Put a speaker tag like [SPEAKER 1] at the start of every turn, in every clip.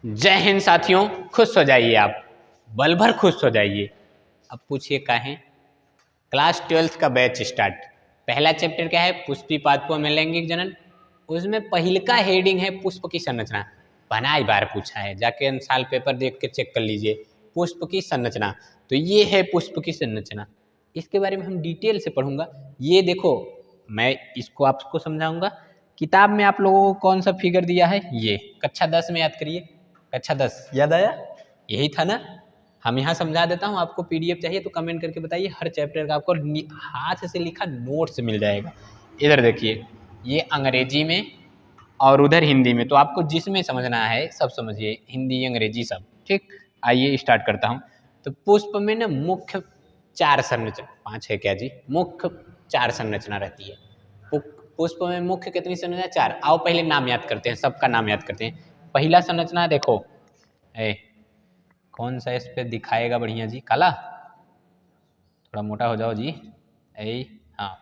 [SPEAKER 1] जय हिंद साथियों, खुश हो जाइए आप, बल भर खुश हो जाइए। अब पूछिए काहे? क्लास 12th का बैच स्टार्ट। पहला चैप्टर क्या है? पुष्पी पादपों में लैंगिक जनन। उसमें पहल का हेडिंग है पुष्प की संरचना। बनाई बार पूछा है, जाके साल पेपर देख के चेक कर लीजिए। पुष्प की संरचना, तो ये है पुष्प की संरचना। इसके बारे में हम डिटेल से पढ़ूंगा। ये देखो, मैं इसको आपको समझाऊंगा। किताब में आप लोगों को कौन सा फिगर दिया है? ये कक्षा 10 में याद करिए। कक्षा 10 याद आया? यही था ना। हम यहाँ समझा देता हूँ, आपको पीडीएफ चाहिए तो कमेंट करके बताइए। हर चैप्टर का आपको हाथ से लिखा नोट्स मिल जाएगा। इधर देखिए, ये अंग्रेजी में और उधर हिंदी में, तो आपको जिसमें समझना है सब समझिए, हिंदी अंग्रेजी सब। ठीक, आइए स्टार्ट करता हूँ। तो पुष्प में ना मुख्य 4 संरचना, 5 है क्या जी? मुख्य 4 संरचना रहती है। पुष्प में मुख्य कितनी संरचना? 4। आओ पहले नाम याद करते हैं, सबका नाम याद करते हैं। पहला संरचना देखो, कौन सा इस पे दिखाएगा बढ़िया जी? काला, थोड़ा मोटा हो जाओ जी। हाँ,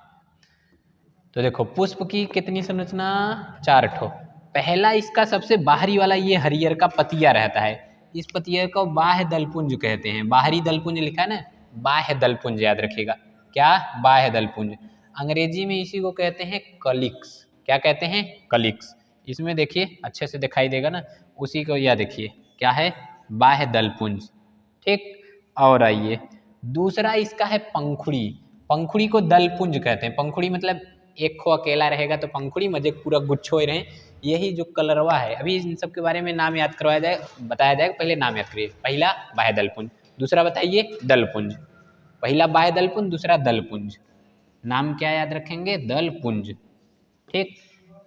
[SPEAKER 1] तो देखो पुष्प की कितनी संरचना? 4 ठो। पहला इसका सबसे बाहरी वाला ये हरियर का पतिया रहता है। इस पतिया को बाह्य दलपुंज कहते हैं। बाहरी दलपुंज लिखा है ना, बाह्य दलपुंज याद रखिएगा। क्या? बाह्य दलपुंज। अंग्रेजी में इसी को कहते हैं कलिक्स। क्या कहते हैं? कलिक्स। इसमें देखिए अच्छे से दिखाई देगा ना, उसी को यह देखिए क्या है? बाह्य दलपुंज। ठीक, और आइए दूसरा इसका है पंखुड़ी। पंखुड़ी को दलपुंज कहते हैं। पंखुड़ी मतलब एक खो अकेला रहेगा तो पंखुड़ी, मजे पूरा गुच्छो ही रहे। यही जो कलरवा है, अभी इन सब के बारे में नाम याद करवाया जाए, बताया जाएगा। पहले नाम याद करिए। पहला बाह्य दलपुंज, दूसरा बताइए दलपुंज। पहला बाह्य दलपुंज, दूसरा दलपुंज। नाम क्या याद रखेंगे? दलपुंज। ठीक,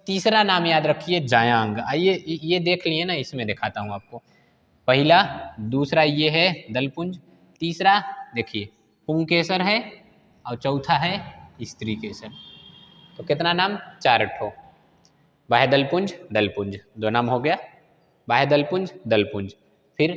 [SPEAKER 1] तीसरा नाम याद रखिए जायांग। आइए ये देख लिए ना, इसमें दिखाता हूँ आपको। पहला, दूसरा ये है दलपुंज, तीसरा देखिए पुंकेसर है, और चौथा है स्त्री केसर। तो कितना नाम? 4 ठो। बाह्य दलपुंज, दलपुंज, 2 नाम हो गया। बाह्य दलपुंज, दलपुंज, फिर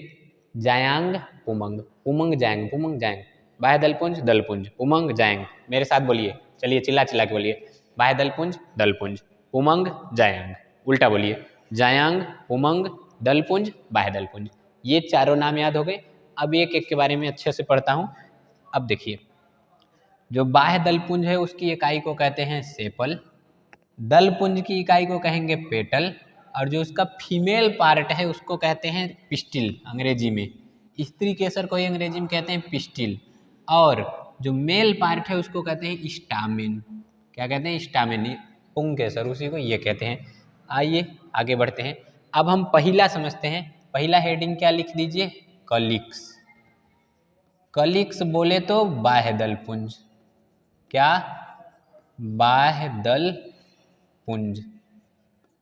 [SPEAKER 1] जायांग, पुमंग, पुमंग जायांग, पुमंग जायांग। बाह्य दलपुंज, दलपुंज, पुमंग जायांग। मेरे साथ बोलिए, चलिए चिल्ला चिल्ला के बोलिए। बाह्य दलपुंज, दलपुंज, पुमंग जायांग। उल्टा बोलिए, जायांग, पुमंग, दलपुंज, बाह्य दलपुंज। ये चारों नाम याद हो गए। अब एक एक के बारे में अच्छे से पढ़ता हूँ। अब देखिए, जो बाह्य दलपुंज है उसकी इकाई को कहते हैं सेपल, दलपुंज की इकाई को कहेंगे पेटल, और जो उसका फीमेल पार्ट है उसको कहते हैं पिस्टिल अंग्रेजी में। स्त्री केसर को ही अंग्रेजी में कहते हैं पिस्टिल, और जो मेल पार्ट है उसको कहते हैं स्टामिन। क्या कहते हैं? स्टामिन। पुंग केसर उसी को ये कहते हैं। आइए आगे बढ़ते हैं। अब हम पहला समझते हैं। पहला हेडिंग क्या लिख दीजिए? कलिक्स। कलिक्स बोले तो बाह्य दलपुंज। क्या? बाह्य दल पुंज।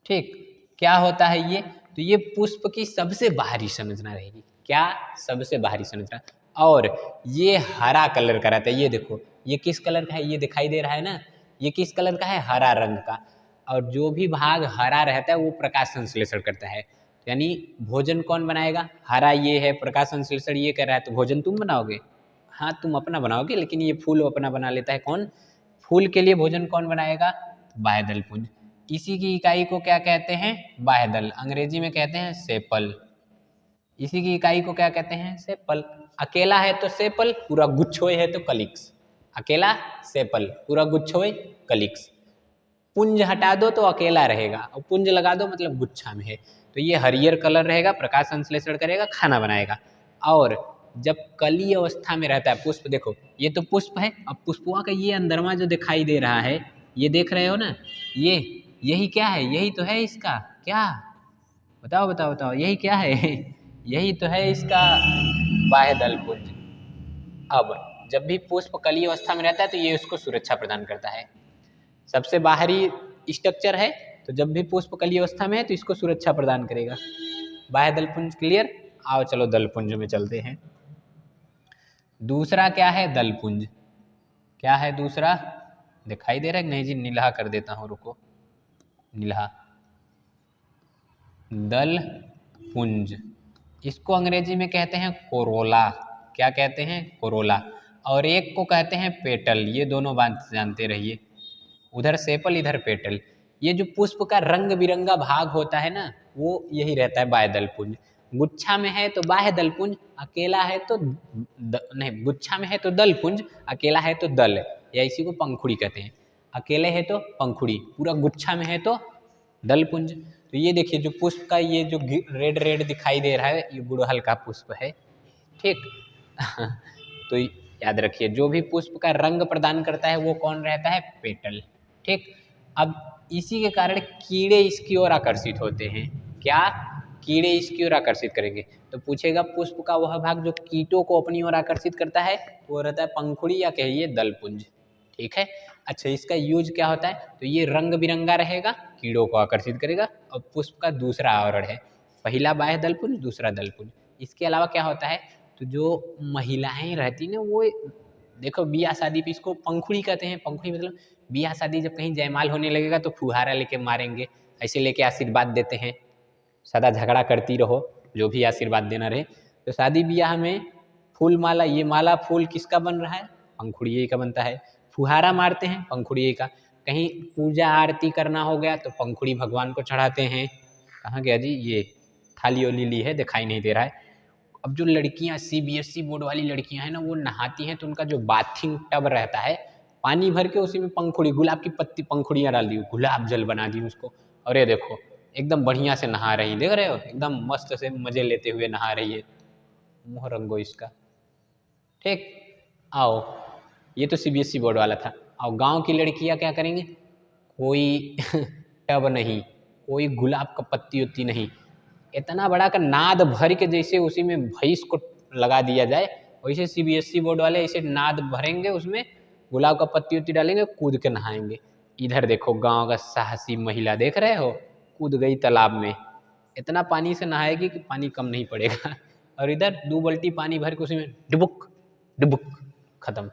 [SPEAKER 1] ठीक, क्या होता है ये? तो ये पुष्प की सबसे बाहरी संरचना रहेगी। क्या? सबसे बाहरी संरचना। और ये हरा कलर का रहता है। ये देखो, ये किस कलर का है? ये दिखाई दे रहा है ना, ये किस कलर का है? हरा रंग का। और जो भी भाग हरा रहता है वो प्रकाश संश्लेषण करता है। यानी भोजन कौन बनाएगा? हरा ये है, प्रकाश संश्लेषण ये कर रहा है, तो भोजन तुम बनाओगे? हाँ, तुम अपना बनाओगे, लेकिन ये फूल अपना बना लेता है। कौन? फूल के लिए भोजन कौन बनाएगा? बाह्य दलपुंज। इसी की इकाई को क्या कहते हैं? बाह्य दल। अंग्रेजी में कहते हैं सेपल। इसी की इकाई को क्या कहते हैं? सेपल। अकेला है तो सेपल, पूरा गुच्छोय है तो कलिक्स। अकेला सेपल, पूरा गुच्छोय कलिक्स। पुंज हटा दो तो अकेला रहेगा, और पुंज लगा दो मतलब गुच्छा में है। तो ये हरियर कलर रहेगा, प्रकाश संश्लेषण करेगा, खाना बनाएगा। और जब कली अवस्था में रहता है पुष्प, देखो ये तो पुष्प है। अब पुष्पवा का ये अंदरमा जो दिखाई दे रहा है, ये देख रहे हो ना, ये यही क्या है? यही तो है इसका क्या? बताओ बताओ बताओ, यही क्या है? यही तो है इसका बाह्य दलपुंज। अब जब भी पुष्प कली अवस्था में रहता है तो ये उसको सुरक्षा प्रदान करता है। सबसे बाहरी स्ट्रक्चर है, तो जब भी पुष्प कली अवस्था में है तो इसको सुरक्षा प्रदान करेगा। बाह्य दलपुंज क्लियर? आओ चलो दलपुंज में चलते हैं। दूसरा क्या है? दलपुंज। क्या है दूसरा? दिखाई दे रहा है नहीं जी? नीला कर देता हूँ, रुको। नीला, दलपुंज। इसको अंग्रेजी में कहते हैं कोरोला। क्या कहते हैं? कोरोला। और एक को कहते हैं पेटल। ये दोनों बात जानते रहिए, उधर सेपल इधर पेटल। ये जो पुष्प का रंग बिरंगा भाग होता है ना, वो यही रहता है बाह्य दलपुंज। गुच्छा में है तो बाह्य दलपुंज, अकेला है तो नहीं, गुच्छा में है तो दलपुंज, अकेला है तो दल, या इसी को पंखुड़ी कहते हैं। अकेले है तो पंखुड़ी, पूरा गुच्छा में है तो दलपुंज। तो ये देखिए जो पुष्प का ये जो रेड रेड दिखाई दे रहा है, ये गुड़हल का पुष्प है, ठीक। तो याद रखिए जो भी पुष्प का रंग प्रदान करता है वो कौन रहता है, पेटल, ठीक। अब इसी के कारण कीड़े इसकी ओर आकर्षित होते हैं। क्या, कीड़े इसकी ओर आकर्षित करेंगे। तो पूछेगा पुष्प का वह भाग जो कीटों को अपनी ओर आकर्षित करता है, तो वो रहता है पंखुड़ी या कहिए दलपुंज, ठीक है। अच्छा, इसका यूज क्या होता है, तो ये रंग बिरंगा रहेगा, कीड़ों को आकर्षित करेगा, और पुष्प का दूसरा आवरण है, पहला बाह्य दलपुंज, दूसरा दलपुंज। इसके अलावा क्या होता है, तो जो महिलाएं रहती ना, वो देखो बियाह शादी पे इसको पंखुड़ी कहते हैं। पंखुड़ी मतलब बियाह शादी जब कहीं जयमाल होने लगेगा तो फुहारा लेके मारेंगे, ऐसे लेके आशीर्वाद देते हैं, सदा झगड़ा करती रहो, जो भी आशीर्वाद देना रहे। तो शादी ब्याह में फूल माला, ये माला फूल किसका बन रहा है, पंखुड़िए का बनता है। फुहारा मारते हैं, पंखुड़िए का। कहीं पूजा आरती करना हो गया तो पंखुड़ी भगवान को चढ़ाते हैं। कहाँ गया जी, ये थाली ओली ली है, दिखाई नहीं दे रहा है। अब जो लड़कियां CBSE बोर्ड वाली लड़कियां हैं ना, वो नहाती हैं तो उनका जो बाथिंग टब रहता है, पानी भर के उसी में पंखुड़ी, गुलाब की पत्ती पंखुड़ियाँ डाल दी, गुलाब जल बना दी उसको, और ये देखो एकदम बढ़िया से नहा रही, देख रहे हो, एकदम मस्त से मजे लेते हुए नहा रही है। मुँह रंगो इसका, ठीक। आओ, ये तो CBSE बोर्ड वाला था। और गांव की लड़कियां क्या करेंगी, कोई टब नहीं, कोई गुलाब का पत्ती उत्ती नहीं, इतना बड़ा का नाद भर के जैसे उसी में भैंस को लगा दिया जाए, वैसे CBSE बोर्ड वाले ऐसे नाद भरेंगे, उसमें गुलाब का पत्ती उत्ती डालेंगे, कूद के नहाएंगे। इधर देखो गांव का साहसी महिला, देख रहे हो, कूद गई तालाब में, इतना पानी से नहाएगी कि पानी कम नहीं पड़ेगा। और इधर 2 बाल्टी पानी भर के उसी में डुबुक डुबुक, खत्म।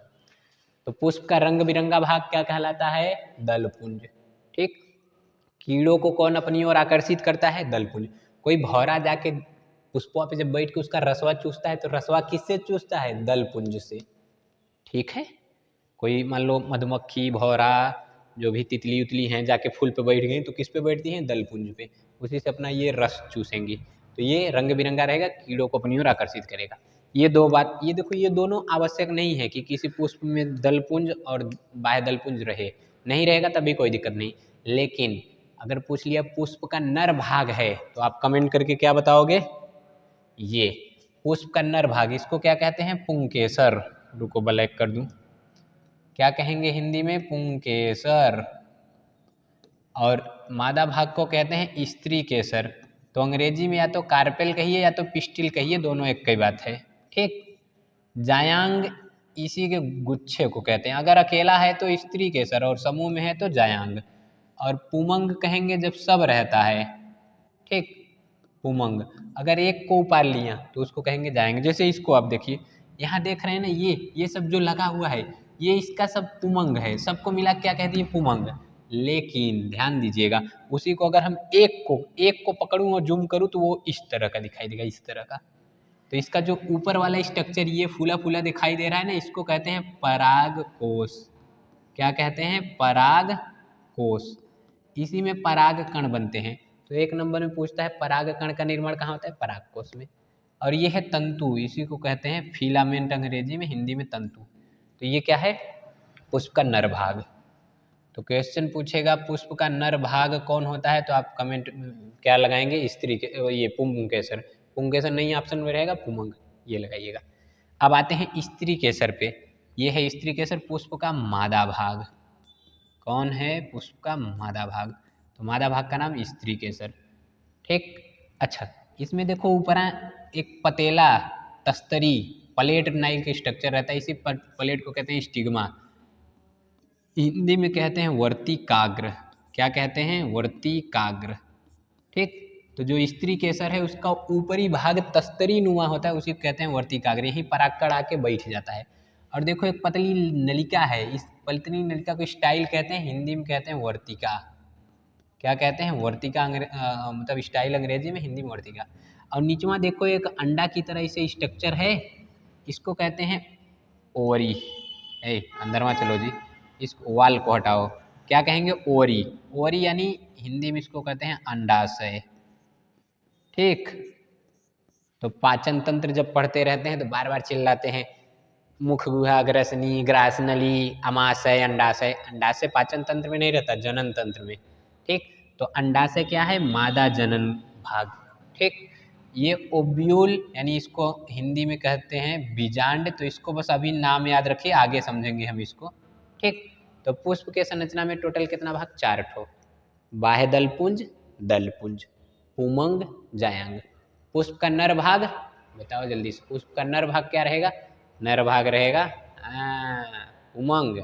[SPEAKER 1] तो पुष्प का रंग बिरंगा भाग क्या कहलाता है, दलपुंज, ठीक। कीड़ों को कौन अपनी ओर आकर्षित करता है, दलपुंज। कोई भौरा जाके पुष्पों पे जब बैठ के उसका रसवा चूसता है, तो रसवा किससे चूसता है, दलपुंज से, ठीक है। कोई मान लो मधुमक्खी, भौरा, जो भी तितली उतली हैं जाके फूल पे बैठ गई, तो किस पे बैठती हैं, दलपुंज पे, उसी से अपना ये रस चूसेंगी। तो ये रंग बिरंगा रहेगा, कीड़ों को अपनी ओर आकर्षित करेगा। ये दो बात, ये देखो, ये दोनों आवश्यक नहीं है कि किसी पुष्प में दलपुंज और बाह्य दलपुंज रहे, नहीं रहेगा तभी कोई दिक्कत नहीं। लेकिन अगर पूछ लिया पुष्प का नर भाग है, तो आप कमेंट करके क्या बताओगे, ये पुष्प का नर भाग, इसको क्या कहते हैं, पुंकेसर। रुको ब्लैक कर दूं, क्या कहेंगे हिंदी में, पुंकेसर। और मादा भाग को कहते हैं स्त्री केसर। तो अंग्रेजी में या तो कार्पेल कहिए या तो पिस्टिल कहिए, दोनों एक ही बात है, ठीक। जायांग इसी के गुच्छे को कहते हैं, अगर अकेला है तो स्त्री केसर, और समूह में है तो जायांग। और पुमंग कहेंगे जब सब रहता है, ठीक। पुमंग, अगर एक को उपाल लिया तो उसको कहेंगे जाएंगे। जैसे इसको आप देखिए, यहाँ देख रहे हैं ना, ये सब जो लगा हुआ है, ये इसका सब पुमंग है, सबको मिला क्या कह दिए, पुमंग। लेकिन ध्यान दीजिएगा, उसी को अगर हम एक को पकड़ूं और जूम करूं तो वो इस तरह का दिखाई देगा, इस तरह का। तो इसका जो ऊपर वाला स्ट्रक्चर ये फूला फूला दिखाई दे रहा है ना, इसको कहते हैं पराग कोश। क्या कहते हैं, पराग कोश। इसी में पराग कण बनते हैं। तो 1 नंबर में पूछता है पराग कण का निर्माण कहाँ होता है, पराग कोश में। और ये है तंतु, इसी को कहते हैं फिलामेंट अंग्रेजी में, हिंदी में तंतु। तो ये क्या है, पुष्प का नर भाग। तो क्वेश्चन पूछेगा पुष्प का नर भाग कौन होता है, तो आप कमेंट क्या लगाएंगे, स्त्री के, ये पुंकेसर। पुंकेसर नहीं ऑप्शन में रहेगा, पुमंग, ये लगाइएगा। अब आते हैं स्त्री केसर पे। ये है स्त्री केसर, पुष्प का मादा भाग। कौन है, पुष्प का मादा भाग। तो मादा भाग का नाम स्त्री केसर, ठीक। अच्छा, इसमें देखो ऊपर एक पतेला तस्तरी प्लेट नाई के स्ट्रक्चर रहता है, इसी प्लेट को कहते हैं स्टिग्मा। हिंदी में कहते हैं वर्तिकाग्र। क्या कहते हैं, वर्तिकाग्र, ठीक। तो जो स्त्री केसर है उसका ऊपरी भाग तस्तरी नुमा होता है, उसी को कहते हैं वर्तिकाग्र, यहीं परागकण आके बैठ जाता है। और देखो एक पतली नलिका है, इस पतली नलिका को स्टाइल कहते हैं, हिंदी में कहते हैं वर्तिका। क्या कहते हैं, वर्तिका, मतलब स्टाइल अंग्रेजी में, हिंदी में वर्तिका। और नीचवा देखो एक अंडा की तरह इसे स्ट्रक्चर है, इसको कहते हैं ओवरी। अंदर वहाँ चलो जी, इस वाल को हटाओ, क्या कहेंगे, ओवरी। ओवरी यानी हिंदी में इसको कहते हैं अंडाशय, ठीक। तो पाचन तंत्र जब पढ़ते रहते हैं तो बार बार चिल्लाते हैं, मुख गुहा ग्रसनी ग्रासनली अमाशय अंडाशय। अंडाशय पाचन तंत्र में नहीं रहता, जनन तंत्र में। ठीक, तो अंडाशय क्या है, मादा जनन भाग। ठीक, ये ओव्यूल यानी इसको हिंदी में कहते हैं बीजांड। तो इसको बस अभी नाम याद रखिए, आगे समझेंगे हम इसको। ठीक, तो पुष्प के संरचना में टोटल कितना भाग, 4 ठो। बाह्य दलपुंज, दलपुंज, पुमंग, जायांग। पुष्प का नर भाग बताओ जल्दी से, पुष्प का नर भाग क्या रहेगा, नर भाग रहेगा पुमंग,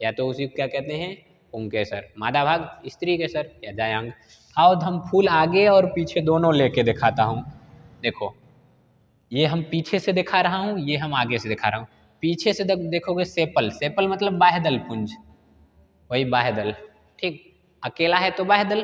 [SPEAKER 1] या तो उसी को क्या कहते हैं पुंकेसर। मादा भाग स्त्री केसर या जायांग। आओ हम फूल आगे और पीछे दोनों लेके दिखाता हूँ। देखो ये हम पीछे से दिखा रहा हूँ, ये हम आगे से दिखा रहा हूँ। पीछे से देखोगे सेपल, सेपल मतलब बाह्य दल पुंज, वही बाह्य दल। ठीक, अकेला है तो बाह्य दल,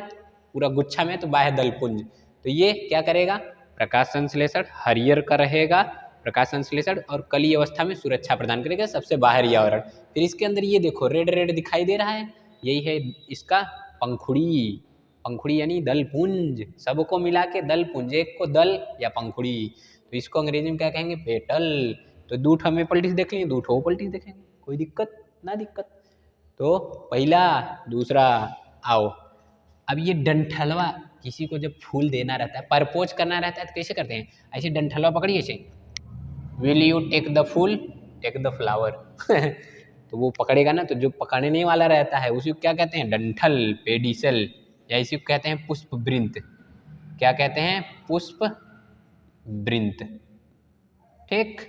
[SPEAKER 1] पूरा गुच्छा में तो बाह्य दल पुंज। तो ये क्या करेगा, प्रकाश संश्लेषण हरियर का रहेगा, प्रकाश संश्लेषण और कली अवस्था में सुरक्षा प्रदान करेगा, सबसे बाहरी आवरण। फिर इसके अंदर ये देखो रेड रेड दिखाई दे रहा है, यही है इसका पंखुड़ी। पंखुड़ी यानी दल पुंज, सबको मिला के दल पुंज, एक को दल या पंखुड़ी। तो इसको अंग्रेजी में क्या कहेंगे, पेटल। तो दूठ हमें पलटी देख लेंगे, दूठ वो पलटी देखेंगे, कोई दिक्कत ना दिक्कत। तो पहला दूसरा आओ। अब ये डंठलवा, किसी को जब फूल देना रहता है, परपोज करना रहता है तो कैसे करते हैं, ऐसे डंठलवा पकड़िए ऐसे, will you take the phool, take the flower. तो वो पकड़ेगा ना, तो जो पकड़ने वाला रहता है उसी को क्या कहते हैं, डंठल, पेडिसल, या इसी को कहते हैं पुष्प वृंत। क्या कहते हैं, पुष्प वृंत। ठीक,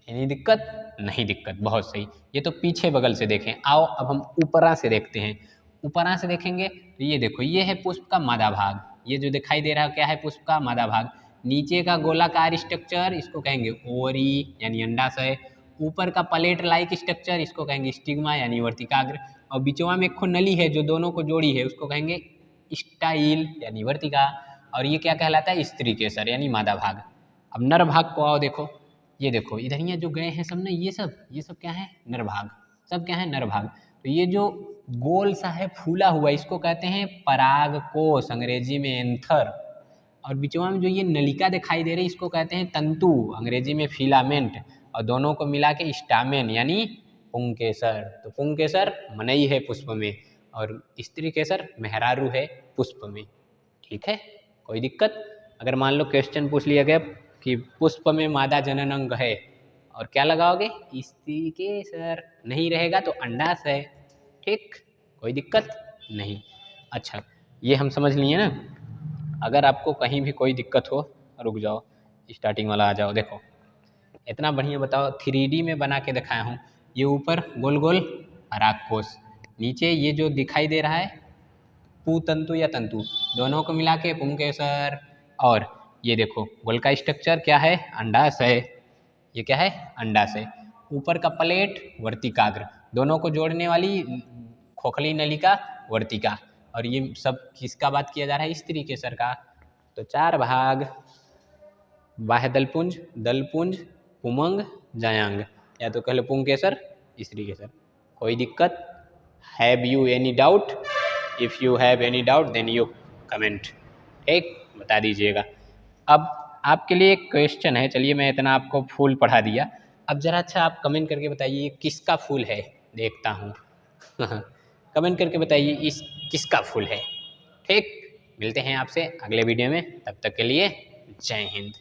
[SPEAKER 1] यानी दिक्कत नहीं, दिक्कत बहुत सही। ये तो पीछे बगल से देखें। आओ अब हम ऊपरा से देखते हैं। ऊपरा से देखेंगे तो ये देखो, ये है पुष्प का मादा भाग, ये जो दिखाई दे रहा है क्या है, पुष्प का मादा भाग। नीचे का गोलाकार स्ट्रक्चर इसको कहेंगे ओवरी यानी अंडाशय। ऊपर का प्लेट लाइक स्ट्रक्चर इसको कहेंगे स्टिग्मा यानी वर्तिकाग्र। और बीचवा में एक खो नली है जो दोनों को जोड़ी है, उसको कहेंगे स्टाइल यानी वर्तिका। और ये क्या कहलाता है, स्त्री केसर यानी मादा भाग। अब नर भाग को आओ देखो, ये देखो इधर ये जो गए हैं सब ना, ये सब क्या है, नर भाग, सब क्या है, नर भाग। तो ये जो गोल सा है फूला हुआ, इसको कहते हैं परागकोश, अंग्रेजी में एंथर। और बीचवा में जो ये नलिका दिखाई दे रही, इसको कहते हैं तंतु, अंग्रेजी में फिलामेंट। और दोनों को मिला के स्टामेन यानी पुंकेसर। तो पुंकेसर मनई है पुष्प में, और स्त्री केसर मेहरारू है पुष्प में। ठीक है, कोई दिक्कत। अगर मान लो क्वेश्चन पूछ लिया गया कि पुष्प में मादा जनन अंग है, और क्या लगाओगे, स्त्री केसर, नहीं रहेगा तो अंडाशय। ठीक, कोई दिक्कत नहीं। अच्छा, ये हम समझ लिए ना। अगर आपको कहीं भी कोई दिक्कत हो, रुक जाओ, स्टार्टिंग वाला आ जाओ। देखो इतना बढ़िया बताओ, 3D में बना के दिखाया हूँ। ये ऊपर गोल गोल परागकोश, नीचे ये जो दिखाई दे रहा है पुतंतु या तंतु, दोनों को मिला के पुंकेसर। और ये देखो गोल का स्ट्रक्चर क्या है, अंडाशय। ये क्या है, अंडाशय। ऊपर का प्लेट वर्तिकाग्र, दोनों को जोड़ने वाली खोखली नलिका वर्तिका। और ये सब किसका बात किया जा रहा है, स्त्री केसर का। तो 4 भाग, बाह्य दलपुंज, दलपुंज, पुमंग, जायांग, या तो कह लो पुंकेसर, स्त्री केसर। कोई दिक्कत, have you any doubt, if you have any doubt then you comment. ठीक, बता दीजिएगा। अब आपके लिए एक क्वेश्चन है, चलिए मैं इतना आपको फूल पढ़ा दिया। अब ज़रा अच्छा आप कमेंट करके बताइए किसका फूल है, देखता हूँ। कमेंट करके बताइए इस किसका फूल है। ठीक, मिलते हैं आपसे अगले वीडियो में, तब तक के लिए जय हिंद।